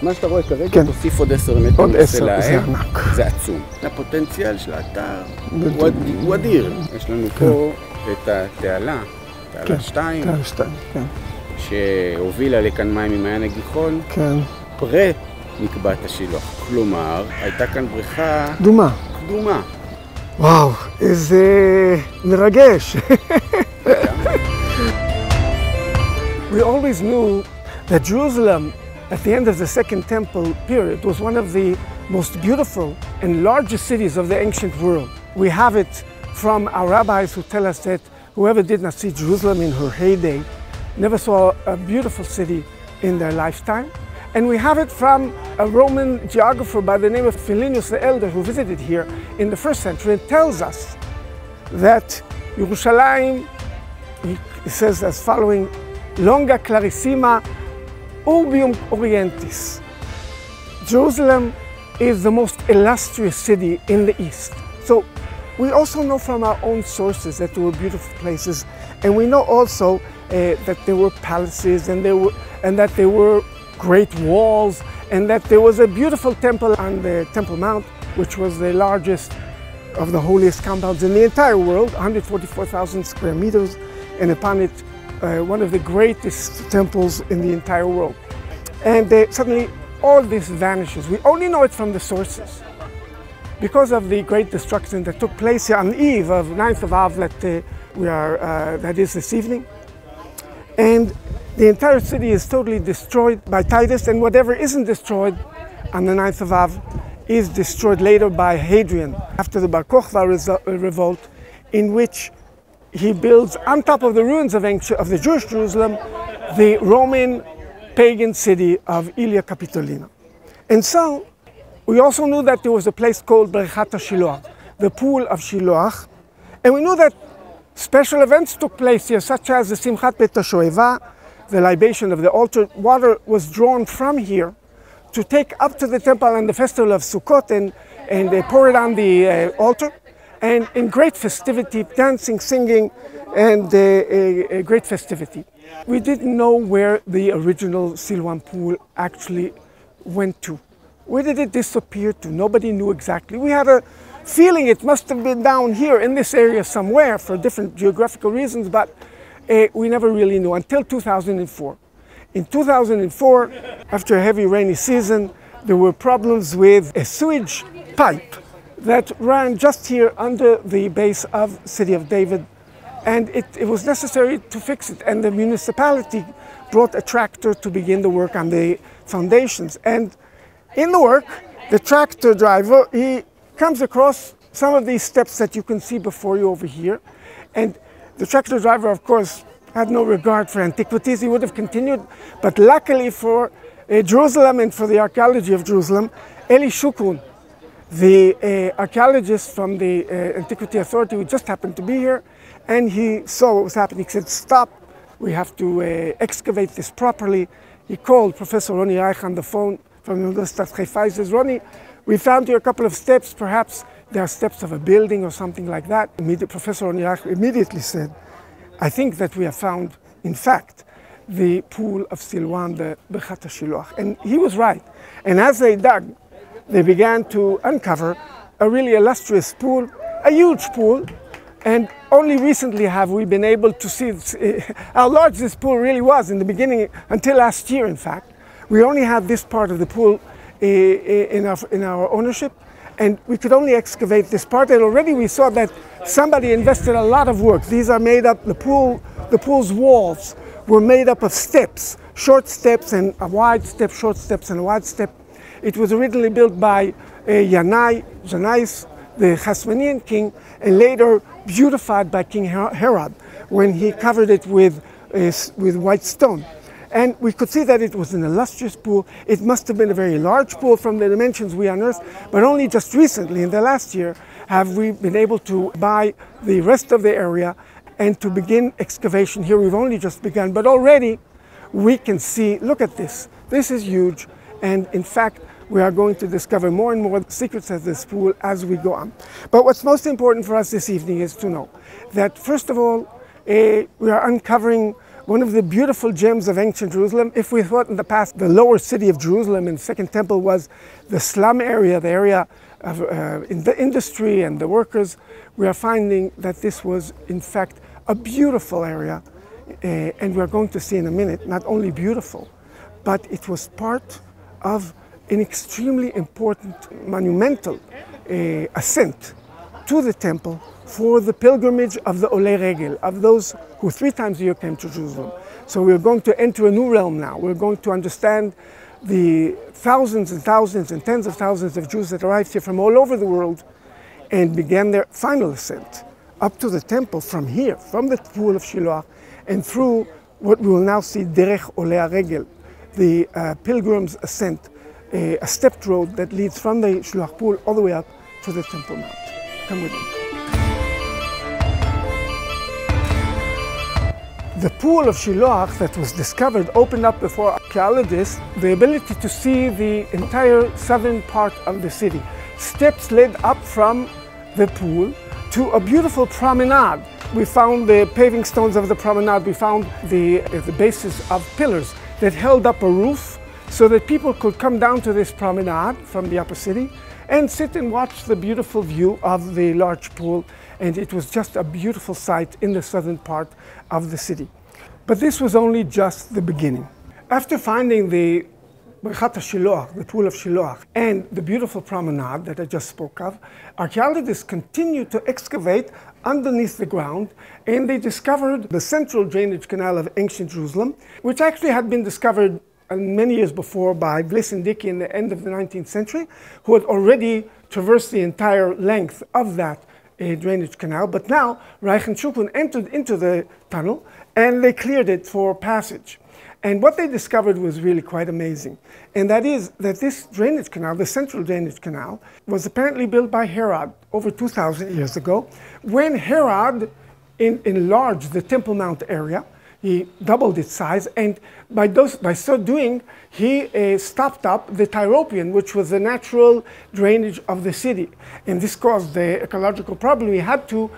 מה שאתה רואה כרגע, תוסיף עוד 10 מטר. עוד 10, זה ענק. זה עצום. הפוטנציאל של האתר הוא אדיר. יש לנו פה את התעלה, תעלה 2. תעלה 2, כן. שהובילה לכאן מים ממעיין הגיחון. כן. פרה נקבעת השילוח. כלומר, הייתה כאן בריכה... קדומה. קדומה. וואו, איזה מרגש. We always knew that Jerusalem, at the end of the Second Temple period, was one of the most beautiful and largest cities of the ancient world. We have it from our rabbis who tell us that whoever did not see Jerusalem in her heyday never saw a beautiful city in their lifetime. And we have it from a Roman geographer by the name of Philinus the Elder who visited here in the 1st century and tells us that Yerushalayim, he says as following, longa clarissima urbium orientis. Jerusalem is the most illustrious city in the East. So we also know from our own sources that there were beautiful places, and we know also that there were palaces and that there were great walls, and that there was a beautiful temple on the Temple Mount, which was the largest of the holiest compounds in the entire world, 144,000 square meters, and upon it one of the greatest temples in the entire world. And suddenly all this vanishes. We only know it from the sources. Because of the great destruction that took place here on the eve of 9th of Av that is this evening. And the entire city is totally destroyed by Titus, and whatever isn't destroyed on the 9th of Av is destroyed later by Hadrian after the Bar Kokhba revolt, in which he builds on top of the ruins of the Jewish Jerusalem the Roman pagan city of Ilia Capitolina. And so we also knew that there was a place called Brechat HaShiloach, the pool of Shiloach, and we knew that special events took place here, such as the Simchat Bet HaShoeva, the libation of the altar. Water was drawn from here to take up to the temple on the festival of Sukkot and they pour it on the altar. And in great festivity, dancing, singing, and a great festivity. We didn't know where the original Siloam pool actually went to. Where did it disappear to? Nobody knew exactly. We had a feeling it must have been down here in this area somewhere for different geographical reasons, but we never really knew until 2004. In 2004, after a heavy rainy season, there were problems with a sewage pipe that ran just here under the base of City of David, and it was necessary to fix it, and the municipality brought a tractor to begin the work on the foundations. And in the work, the tractor driver, he comes across some of these steps that you can see before you over here, and the tractor driver, of course, had no regard for antiquities. He would have continued, but luckily for Jerusalem and for the archaeology of Jerusalem, Eli Shukun, the archaeologist from the Antiquity Authority, who just happened to be here, and he saw what was happening. He said, stop, we have to excavate this properly. He called Professor Ronnie Reich on the phone from the Universitat Haifa. He says, Ronnie, we found here a couple of steps, perhaps they are steps of a building or something like that. Professor Ronnie Reich immediately said, I think that we have found, in fact, the pool of Siloam, the Brechat HaShiloach. And he was right. And as they dug, they began to uncover a really illustrious pool, a huge pool, and only recently have we been able to see how large this pool really was. In the beginning, until last year in fact, we only had this part of the pool in our ownership, and we could only excavate this part, and already we saw that somebody invested a lot of work. These are made up, the pool's walls were made up of steps, short steps and a wide step, short steps and a wide step. It was originally built by Janais, the Hasmonean king, and later beautified by King Herod when he covered it with white stone. And we could see that it was an illustrious pool. It must have been a very large pool from the dimensions we unearthed, but only just recently, in the last year, have we been able to buy the rest of the area and to begin excavation here. We've only just begun, but already we can see, look at this. This is huge, and in fact, we are going to discover more and more secrets of this pool as we go on. But what's most important for us this evening is to know that, first of all, we are uncovering one of the beautiful gems of ancient Jerusalem. If we thought in the past the lower city of Jerusalem in the Second Temple was the slum area, the area of in the industry and the workers, we are finding that this was in fact a beautiful area, and we are going to see in a minute, not only beautiful, but it was part of an extremely important monumental ascent to the temple for the pilgrimage of the Olei Regel, of those who 3 times a year came to Jerusalem. So we're going to enter a new realm now. We're going to understand the thousands and thousands and tens of thousands of Jews that arrived here from all over the world and began their final ascent up to the temple from here, from the pool of Shiloh, and through what we will now see, Derech Olei Regel, the pilgrim's ascent, a stepped road that leads from the Shiloh pool all the way up to the Temple Mount. Come with me. The pool of Shiloh that was discovered opened up before archaeologists the ability to see the entire southern part of the city. Steps led up from the pool to a beautiful promenade. We found the paving stones of the promenade. We found the bases of pillars that held up a roof so that people could come down to this promenade from the upper city and sit and watch the beautiful view of the large pool. And it was just a beautiful sight in the southern part of the city. But this was only just the beginning. After finding the Birchat Shiloh, the pool of Shiloh, and the beautiful promenade that I just spoke of, archaeologists continued to excavate underneath the ground, and they discovered the central drainage canal of ancient Jerusalem, which actually had been discovered many years before by Bliss and Dickey in the end of the 19th century, who had already traversed the entire length of that drainage canal. But now Reich and Shukun entered into the tunnel and they cleared it for passage. And what they discovered was really quite amazing. And that is that this drainage canal, the central drainage canal, was apparently built by Herod over 2,000 years ago. When Herod enlarged the Temple Mount area, he doubled its size, and by so doing, he stopped up the Tyropian, which was the natural drainage of the city. And this caused the ecological problem. He had to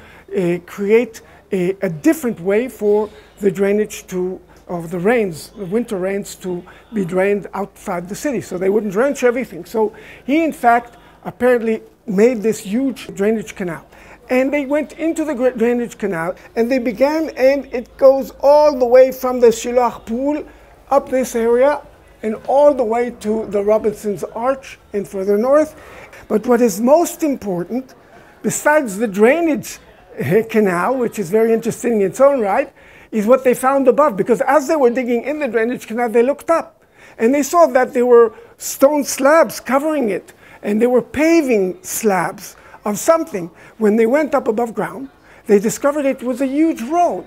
create a different way for the drainage of the rains, the winter rains, to be drained outside the city, so they wouldn't drench everything. So he, in fact, apparently made this huge drainage canal. And they went into the drainage canal, and they began, and it goes all the way from the Shiloh pool up this area, and all the way to the Robinson's Arch and further north. But what is most important, besides the drainage canal, which is very interesting in its own right, is what they found above. Because as they were digging in the drainage canal, they looked up, and they saw that there were stone slabs covering it, and they were paving slabs of something. When they went up above ground, they discovered it was a huge road.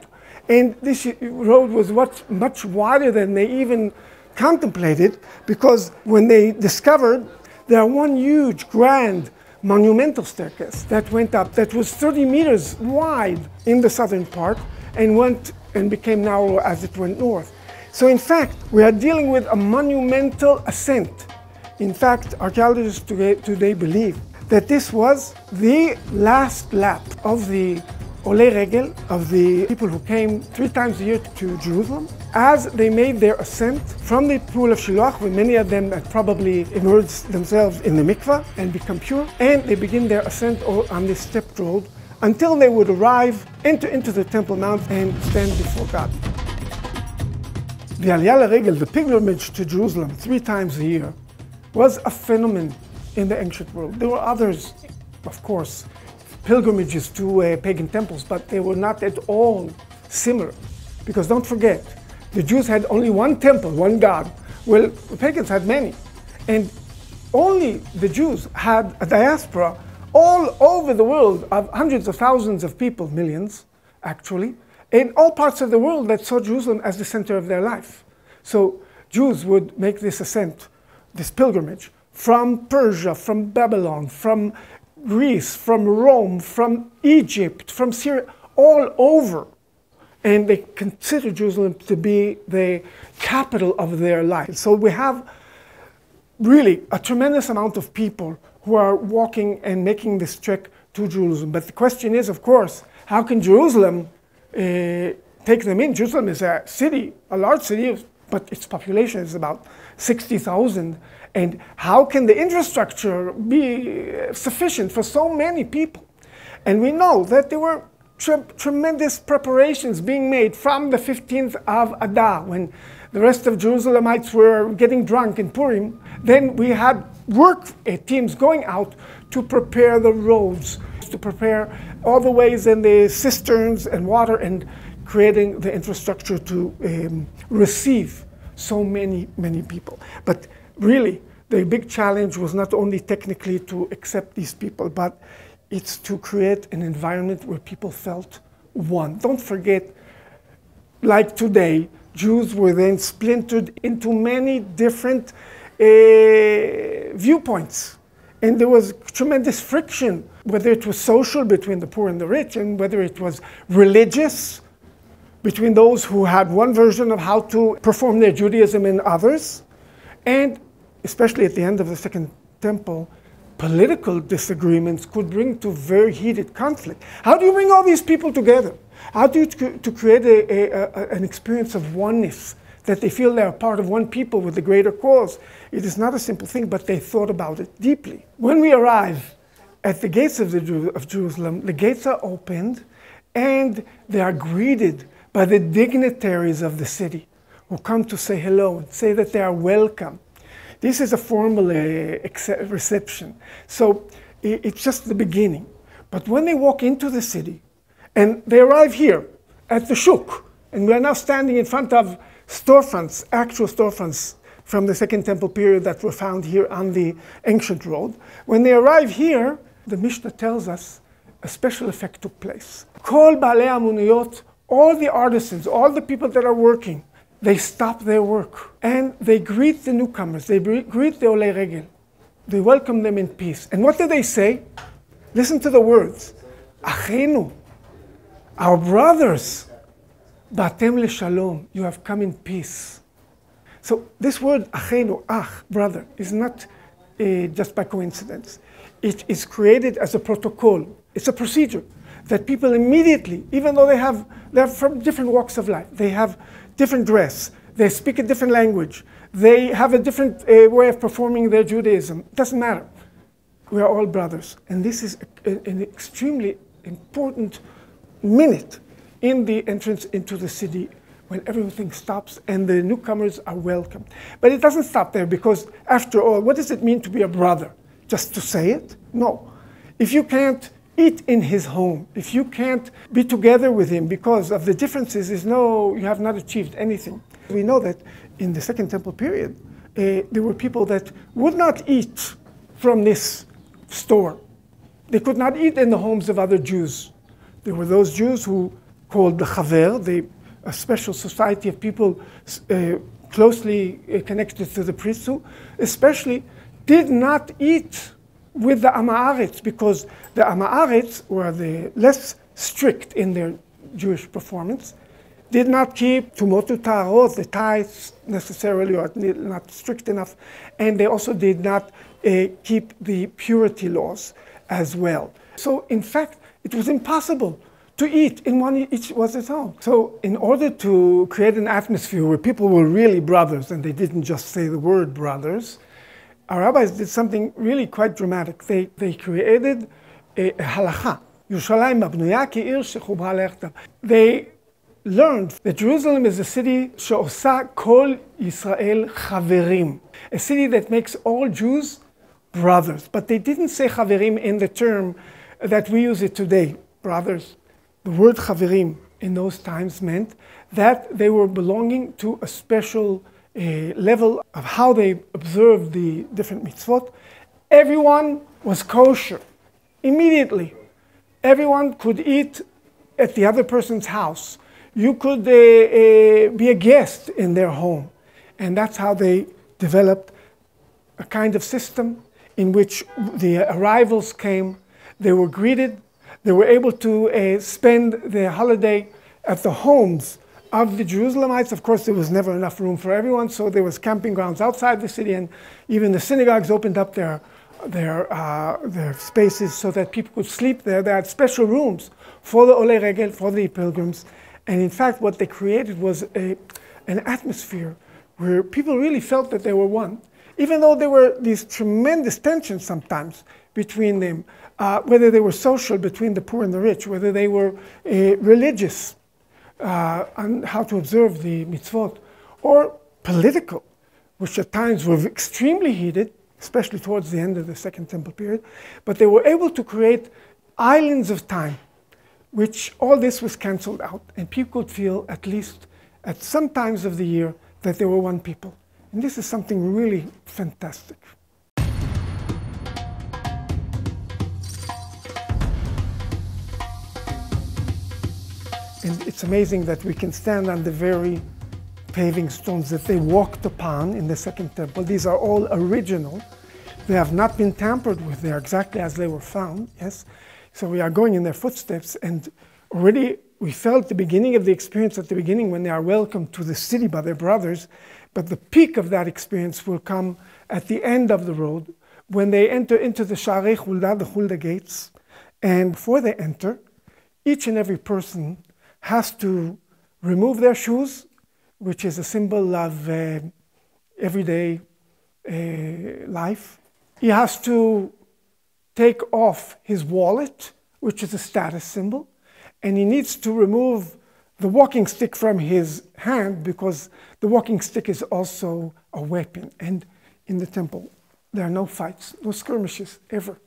And this road was much wider than they even contemplated, because when they discovered there one huge, grand, monumental staircase that went up, that was 30 meters wide in the southern part, and went and became narrow as it went north. So in fact, we are dealing with a monumental ascent. In fact, archaeologists today believe that this was the last lap of the Olei Regel, of the people who came 3 times a year to Jerusalem, as they made their ascent from the pool of Shiloh, where many of them had probably immersed themselves in the mikvah and become pure, and they begin their ascent on this stepped road until they would arrive, enter into the Temple Mount, and stand before God. The Aliyah Regel, the pilgrimage to Jerusalem 3 times a year, was a phenomenon in the ancient world. There were others, of course, pilgrimages to pagan temples, but they were not at all similar. Because don't forget, the Jews had only one temple, one God. Well, the pagans had many. And only the Jews had a diaspora all over the world of hundreds of thousands of people, millions actually, in all parts of the world that saw Jerusalem as the center of their life. So Jews would make this ascent, this pilgrimage, from Persia, from Babylon, from Greece, from Rome, from Egypt, from Syria, all over. And they consider Jerusalem to be the capital of their life. So we have really a tremendous amount of people who are walking and making this trek to Jerusalem. But the question is, of course, how can Jerusalem take them in? Jerusalem is a city, a large city, but its population is about 60,000. And how can the infrastructure be sufficient for so many people? And we know that there were tremendous preparations being made from the 15th of Adar, when the rest of Jerusalemites were getting drunk in Purim. Then we had work teams going out to prepare the roads, to prepare all the ways and the cisterns and water, and creating the infrastructure to receive so many people. But really, the big challenge was not only technically to accept these people, but it's to create an environment where people felt one. Don't forget, like today, Jews were then splintered into many different viewpoints. And there was tremendous friction, whether it was social between the poor and the rich, and whether it was religious between those who had one version of how to perform their Judaism and others. And especially at the end of the Second Temple, political disagreements could bring to very heated conflict. How do you bring all these people together? How do you to create an experience of oneness, that they feel they are part of one people with a greater cause? It is not a simple thing, but they thought about it deeply. When we arrive at the gates of Jerusalem, the gates are opened and they are greeted by the dignitaries of the city who come to say hello and say that they are welcome. This is a formal reception. So it's just the beginning. But when they walk into the city, and they arrive here at the Shuk, and we are now standing in front of storefronts, actual storefronts from the Second Temple period that were found here on the ancient road. When they arrive here, the Mishnah tells us a special effect took place. Kol baalei hamuniyot, all the artisans, all the people that are working, they stop their work and they greet the newcomers. They greet the Olei Regel. They welcome them in peace. And what do they say? Listen to the words. Achenu, our brothers, Batem leshalom, you have come in peace. So this word Achenu, brother, is not just by coincidence. It is created as a protocol. It's a procedure that people immediately, even though they're from different walks of life, they have different dress, they speak a different language, they have a different way of performing their Judaism. It doesn't matter. We are all brothers. And this is an extremely important minute in the entrance into the city, when everything stops and the newcomers are welcome. But it doesn't stop there, because after all, what does it mean to be a brother? Just to say it? No. If you can't eat in his home, if you can't be together with him because of the differences, you have not achieved anything. We know that in the Second Temple period, there were people that would not eat from this store. They could not eat in the homes of other Jews. There were those Jews who called the Chaver, a special society of people closely connected to the priests, who especially did not eat with the Am Haaretz, because the Am Haaretz were the less strict in their Jewish performance, did not keep Tumot U'Taharot, the tithes necessarily, or not strict enough, and they also did not keep the purity laws as well. So in fact, it was impossible to eat in one each was its own. So in order to create an atmosphere where people were really brothers, and they didn't just say the word brothers, our rabbis did something really quite dramatic. They created a halacha. Yerushalayim habnuya ke'ir shechubra le'yachdav. They learned that Jerusalem is a city she'osa kol Yisrael chaverim, a city that makes all Jews brothers. But they didn't say chaverim in the term that we use it today, brothers. The word chaverim in those times meant that they were belonging to a special level of how they observed the different mitzvot. Everyone was kosher immediately. Everyone could eat at the other person's house. You could be a guest in their home. And that's how they developed a kind of system in which the arrivals came, they were greeted, they were able to spend their holiday at the homes of the Jerusalemites. Of course, there was never enough room for everyone, so there was camping grounds outside the city, and even the synagogues opened up their spaces so that people could sleep there. They had special rooms for the Olei Regel, for the pilgrims. And in fact, what they created was an atmosphere where people really felt that they were one, even though there were these tremendous tensions sometimes between them, whether they were social between the poor and the rich, whether they were religious on how to observe the mitzvot, or political, which at times were extremely heated, especially towards the end of the Second Temple period. But they were able to create islands of time, which all this was canceled out, and people could feel, at least at some times of the year, that they were one people. And this is something really fantastic. And it's amazing that we can stand on the very paving stones that they walked upon in the Second Temple. These are all original. They have not been tampered with. They are exactly as they were found, yes? So we are going in their footsteps, and already we felt the beginning of the experience at the beginning when they are welcomed to the city by their brothers, but the peak of that experience will come at the end of the road when they enter into the Sharei Hulda, the Hulda gates, and before they enter, each and every person has to remove their shoes, which is a symbol of everyday life. He has to take off his wallet, which is a status symbol, and he needs to remove the walking stick from his hand because the walking stick is also a weapon. And in the temple, there are no fights, no skirmishes ever.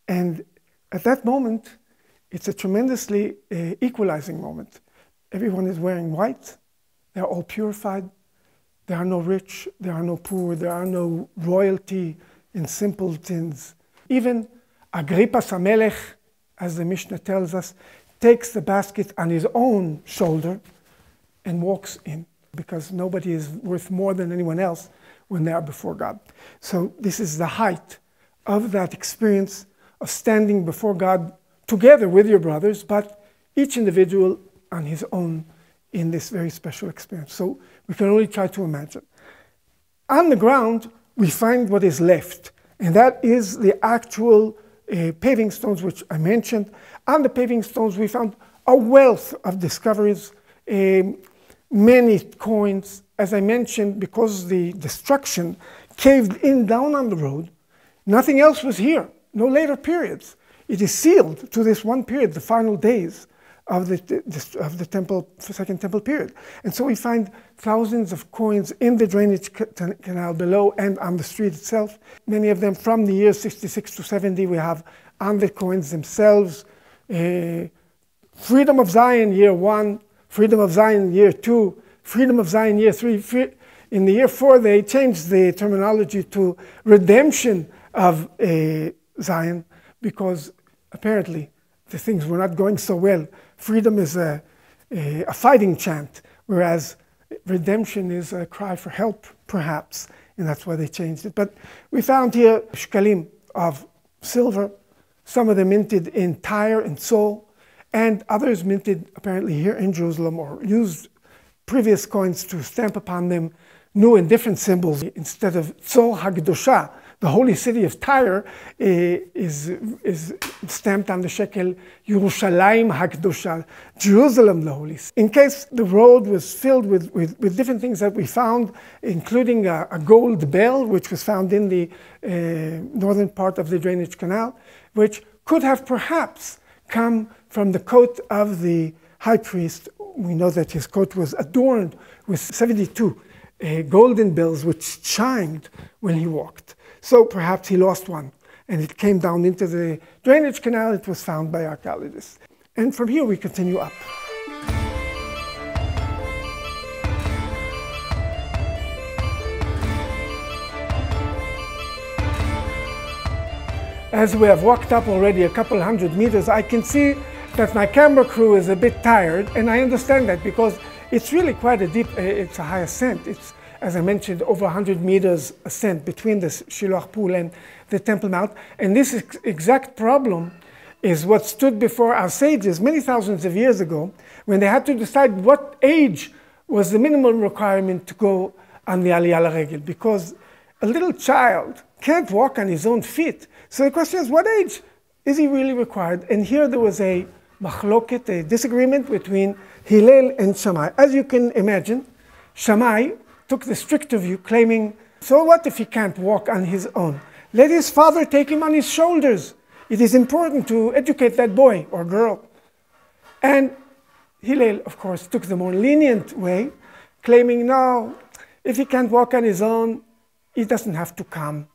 And at that moment, it's a tremendously equalizing moment. Everyone is wearing white. They're all purified. There are no rich. There are no poor. There are no royalty and simpletons. Even Agrippas HaMelech, as the Mishnah tells us, takes the basket on his own shoulder and walks in, because nobody is worth more than anyone else when they are before God. So this is the height of that experience of standing before God together with your brothers, but each individual on his own in this very special experience. So we can only try to imagine. On the ground, we find what is left, and that is the actual paving stones which I mentioned. On the paving stones, we found a wealth of discoveries, many coins. As I mentioned, because the destruction caved in down on the road, nothing else was here, no later periods. It is sealed to this one period, the final days of the temple, Second Temple period. And so we find thousands of coins in the drainage canal below and on the street itself. Many of them from the years 66 to 70. We have on the coins themselves, Freedom of Zion year 1, Freedom of Zion year 2, Freedom of Zion year 3. In the year 4, they changed the terminology to Redemption of Zion, because apparently the things were not going so well. Freedom is a fighting chant, whereas redemption is a cry for help, perhaps, and that's why they changed it. But we found here shkalim of silver, some of them minted in Tyre and Seoul, and others minted apparently here in Jerusalem, or used previous coins to stamp upon them new and different symbols. Instead of Tzor HaKdosha, the holy city of Tyre, is stamped on the shekel, Yerushalayim HaKdosha, Jerusalem the holy city. In case the road was filled with different things that we found, including a gold bell, which was found in the northern part of the drainage canal, which could have perhaps come from the coat of the high priest. We know that his coat was adorned with 72 golden bells which chimed when he walked. So perhaps he lost one, and it came down into the drainage canal. It was found by archaeologists. And from here we continue up. As we have walked up already a couple hundred meters, I can see that my camera crew is a bit tired, and I understand that because it's really quite a deep, it's a high ascent. It's, as I mentioned, over 100 meters ascent between the Shiloh Pool and the Temple Mount. And this exact problem is what stood before our sages many thousands of years ago when they had to decide what age was the minimum requirement to go on the Aliyah L'Regel, because a little child can't walk on his own feet. So the question is, what age is he really required? And here there was a machloket, a disagreement between Hillel and Shammai. As you can imagine, Shammai took the stricter view, claiming, so what if he can't walk on his own? Let his father take him on his shoulders. It is important to educate that boy or girl. And Hillel, of course, took the more lenient way, claiming, no, if he can't walk on his own, he doesn't have to come.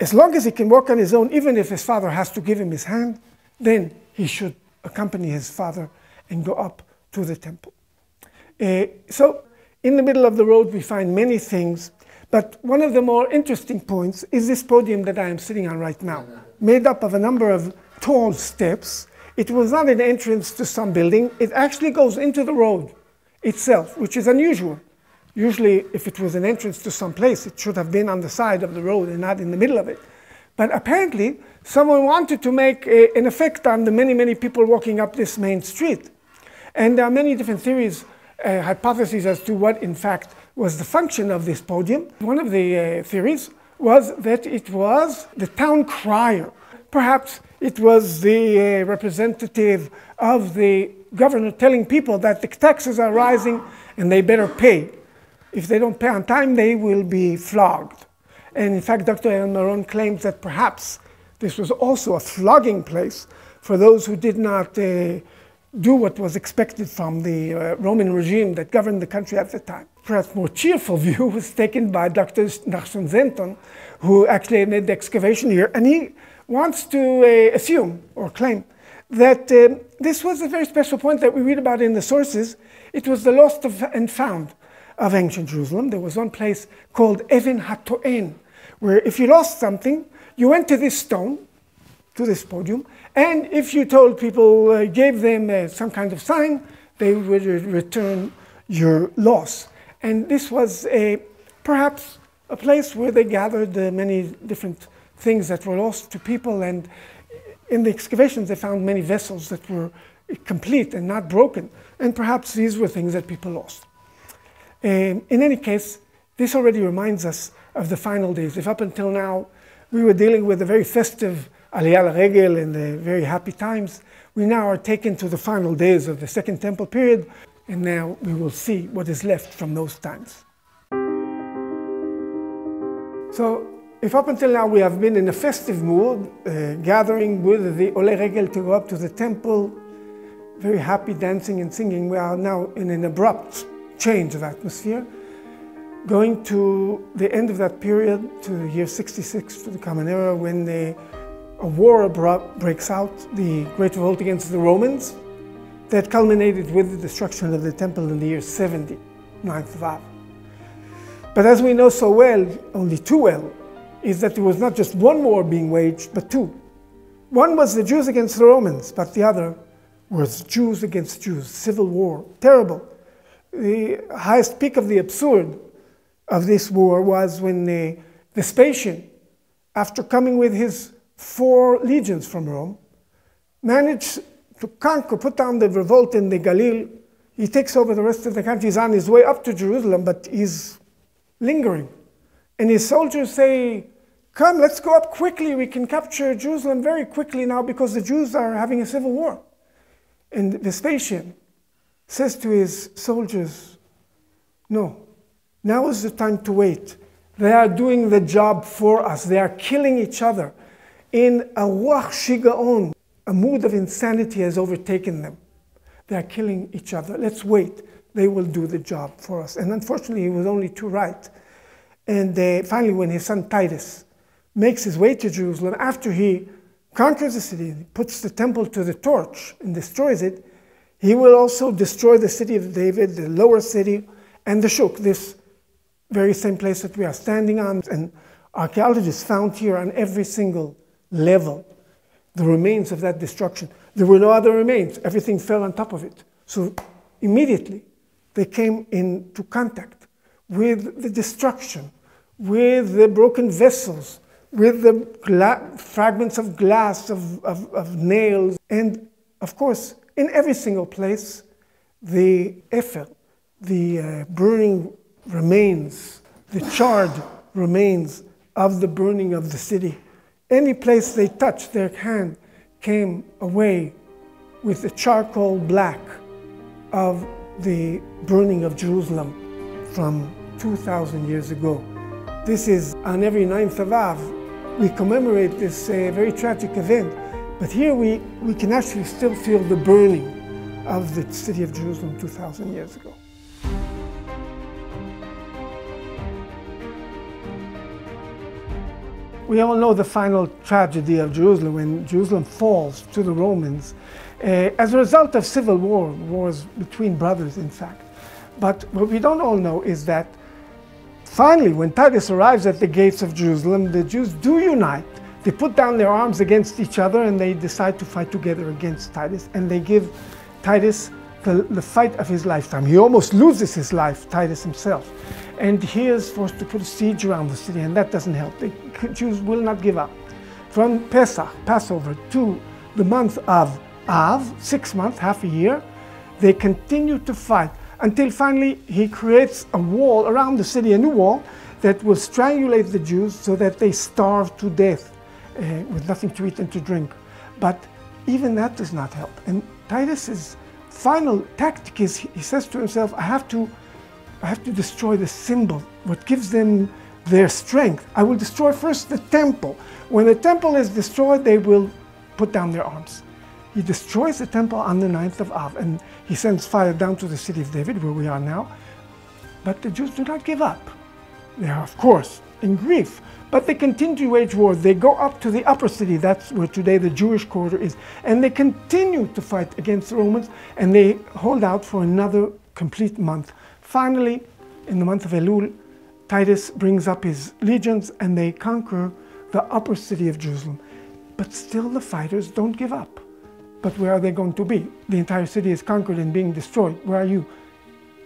As long as he can walk on his own, even if his father has to give him his hand, then he should accompany his father and go up to the temple. So in the middle of the road we find many things, but one of the more interesting points is this podium that I am sitting on right now, made up of a number of tall steps. It was not an entrance to some building. It actually goes into the road itself, which is unusual. Usually, if it was an entrance to some place, it should have been on the side of the road and not in the middle of it. But apparently, someone wanted to make an effect on the many, many people walking up this main street. And there are many different theories, hypotheses as to what, in fact, was the function of this podium. One of the theories was that it was the town crier. Perhaps it was the representative of the governor telling people that the taxes are rising and they better pay. If they don't pay on time, they will be flogged. And in fact, Dr. Aharon claims that perhaps this was also a flogging place for those who did not do what was expected from the Roman regime that governed the country at the time. Perhaps more cheerful view was taken by Dr. Nachshon Zenton, who actually made the excavation here, and he wants to assume or claim that this was a very special point that we read about in the sources. It was the lost and found of ancient Jerusalem. There was one place called Even HaToen, where if you lost something, you went to this stone, to this podium, and if you told people, gave them some kind of sign, they would return your loss. And this was perhaps a place where they gathered many different things that were lost to people, and in the excavations they found many vessels that were complete and not broken, and perhaps these were things that people lost. In any case, this already reminds us of the final days. If up until now we were dealing with a very festive Aliyah L'Regel and the very happy times, we now are taken to the final days of the Second Temple period, and now we will see what is left from those times. So, if up until now we have been in a festive mood, gathering with the Olei Regel to go up to the temple, very happy dancing and singing, we are now in an abrupt change of atmosphere, going to the end of that period, to the year 66 to the Common Era, when a war breaks out, the Great Revolt against the Romans, that culminated with the destruction of the temple in the year 70, 9th of Av. But as we know so well, only too well, is that there was not just one war being waged, but two. One was the Jews against the Romans, but the other was Jews against Jews, civil war, terrible. The highest peak of the absurd of this war was when Vespasian, after coming with his 4 legions from Rome, managed to conquer, put down the revolt in the Galil. He takes over the rest of the country. He's on his way up to Jerusalem, but he's lingering. And his soldiers say, come, let's go up quickly. We can capture Jerusalem very quickly now because the Jews are having a civil war. And Vespasian says to his soldiers, no, now is the time to wait. They are doing the job for us. They are killing each other. In a ruach shigaon, a mood of insanity has overtaken them. They are killing each other. Let's wait. They will do the job for us. And unfortunately, he was only too right. And finally, when his son Titus makes his way to Jerusalem, after he conquers the city, puts the temple to the torch and destroys it, he will also destroy the city of David, the lower city, and the Shuk, this very same place that we are standing on. And archaeologists found here on every single level the remains of that destruction. There were no other remains. Everything fell on top of it. So immediately they came into contact with the destruction, with the broken vessels, with the fragments of glass, of nails, and of course, in every single place, the efer, the burning remains, the charred remains of the burning of the city. Any place they touched, their hand came away with the charcoal black of the burning of Jerusalem from 2,000 years ago. This is on every 9th of Av. We commemorate this very tragic event, but here we can actually still feel the burning of the city of Jerusalem 2,000 years ago. We all know the final tragedy of Jerusalem, when Jerusalem falls to the Romans as a result of civil wars between brothers, in fact. But what we don't all know is that finally, when Titus arrives at the gates of Jerusalem, the Jews do unite. They put down their arms against each other and they decide to fight together against Titus, and they give Titus the fight of his lifetime. He almost loses his life, Titus himself. And he is forced to put a siege around the city, and that doesn't help. The Jews will not give up. From Pesach, Passover, to the month of Av, 6 months, half a year, they continue to fight until finally he creates a wall around the city, a new wall that will strangulate the Jews so that they starve to death with nothing to eat and to drink. But even that does not help. And Titus's final tactic is, he says to himself, I have to destroy the symbol, what gives them their strength. I will destroy first the temple. When the temple is destroyed, they will put down their arms. He destroys the temple on the 9th of Av, and he sends fire down to the city of David, where we are now. But the Jews do not give up. They are, of course, in grief, but they continue to wage war. They go up to the upper city, that's where today the Jewish quarter is, and they continue to fight against the Romans, and they hold out for another complete month. Finally, in the month of Elul, Titus brings up his legions and they conquer the upper city of Jerusalem. But still the fighters don't give up. But where are they going to be? The entire city is conquered and being destroyed. Where are you?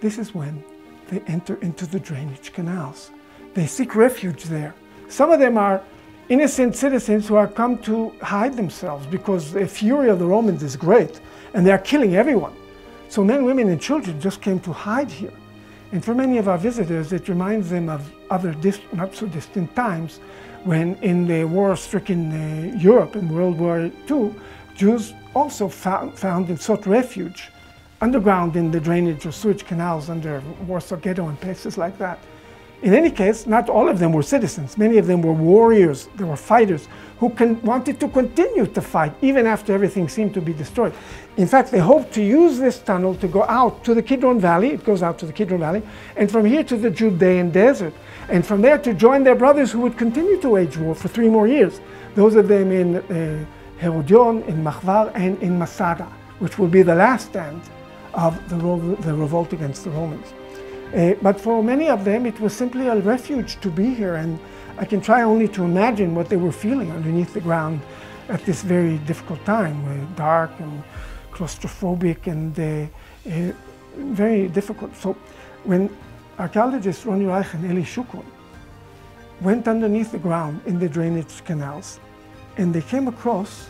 This is when they enter into the drainage canals. They seek refuge there. Some of them are innocent citizens who are come to hide themselves because the fury of the Romans is great and they are killing everyone. So men, women, and children just came to hide here. And for many of our visitors, it reminds them of other not so distant times when in the war-stricken Europe in World War II, Jews also found and sought refuge underground in the drainage or sewage canals under Warsaw Ghetto and places like that. In any case, not all of them were citizens. Many of them were warriors, they were fighters who wanted to continue to fight even after everything seemed to be destroyed. In fact, they hoped to use this tunnel to go out to the Kidron Valley. It goes out to the Kidron Valley, and from here to the Judean desert, and from there to join their brothers who would continue to wage war for 3 more years. Those of them in Herodion, in Machvar, and in Masada, which will be the last stand of the revolt against the Romans. But for many of them, it was simply a refuge to be here, and I can try only to imagine what they were feeling underneath the ground at this very difficult time, dark and claustrophobic and very difficult. So when archaeologists Ronnie Reich and Eli Shukron went underneath the ground in the drainage canals, and they came across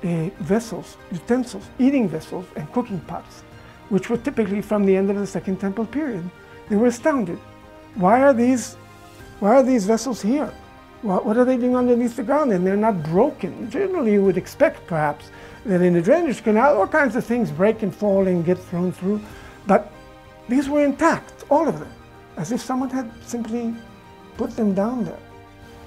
vessels, utensils, eating vessels and cooking pots, which were typically from the end of the Second Temple period. They were astounded. Why are these vessels here? What are they doing underneath the ground? And they're not broken. Generally, you would expect, perhaps, that in the drainage canal, all kinds of things break and fall and get thrown through. But these were intact, all of them, as if someone had simply put them down there.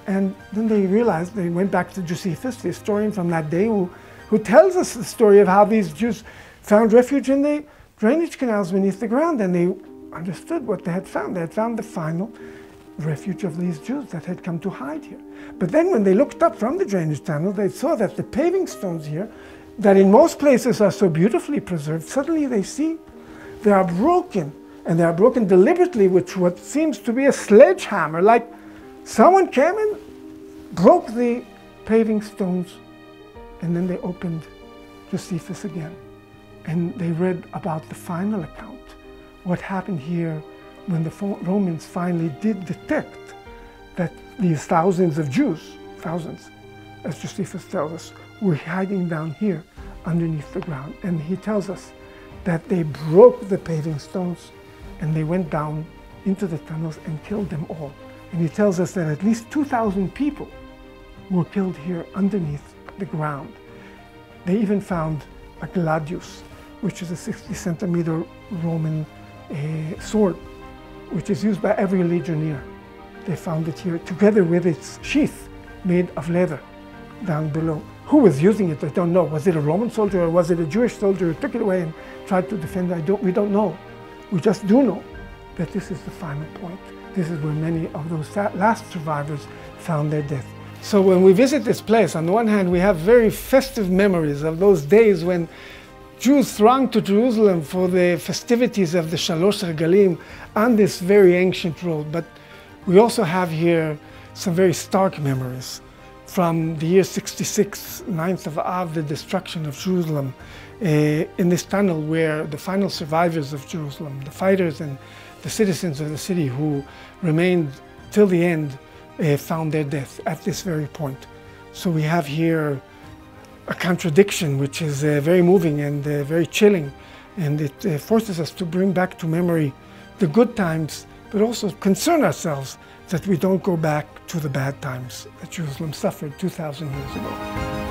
And then they realized, they went back to Josephus, the historian from that day, who tells us the story of how these Jews found refuge in the drainage canals beneath the ground, and they understood what they had found. They had found the final refuge of these Jews that had come to hide here. But then when they looked up from the drainage tunnel, they saw that the paving stones here, that in most places are so beautifully preserved, suddenly they see they are broken, and they are broken deliberately with what seems to be a sledgehammer, like someone came and broke the paving stones, and then they opened Josephus again. And they read about the final account, what happened here when the Romans finally did detect that these thousands of Jews thousands, as Josephus tells us, were hiding down here underneath the ground. And he tells us that they broke the paving stones and they went down into the tunnels and killed them all. And he tells us that at least 2,000 people were killed here underneath the ground. They even found a gladius, which is a 60-centimeter Roman sword, which is used by every legionnaire. They found it here together with its sheath made of leather down below. Who was using it, I don't know. Was it a Roman soldier or was it a Jewish soldier who took it away and tried to defend it? We don't know. We just do know that this is the final point. This is where many of those last survivors found their death. So when we visit this place, on the one hand, we have very festive memories of those days when Jews thronged to Jerusalem for the festivities of the Shalosh Regalim on this very ancient road. But we also have here some very stark memories from the year 66, 9th of Av, the destruction of Jerusalem, in this tunnel where the final survivors of Jerusalem, the fighters and the citizens of the city who remained till the end, found their death at this very point. So we have here a contradiction which is very moving and very chilling, and it forces us to bring back to memory the good times, but also concern ourselves that we don't go back to the bad times that Jerusalem suffered 2,000 years ago.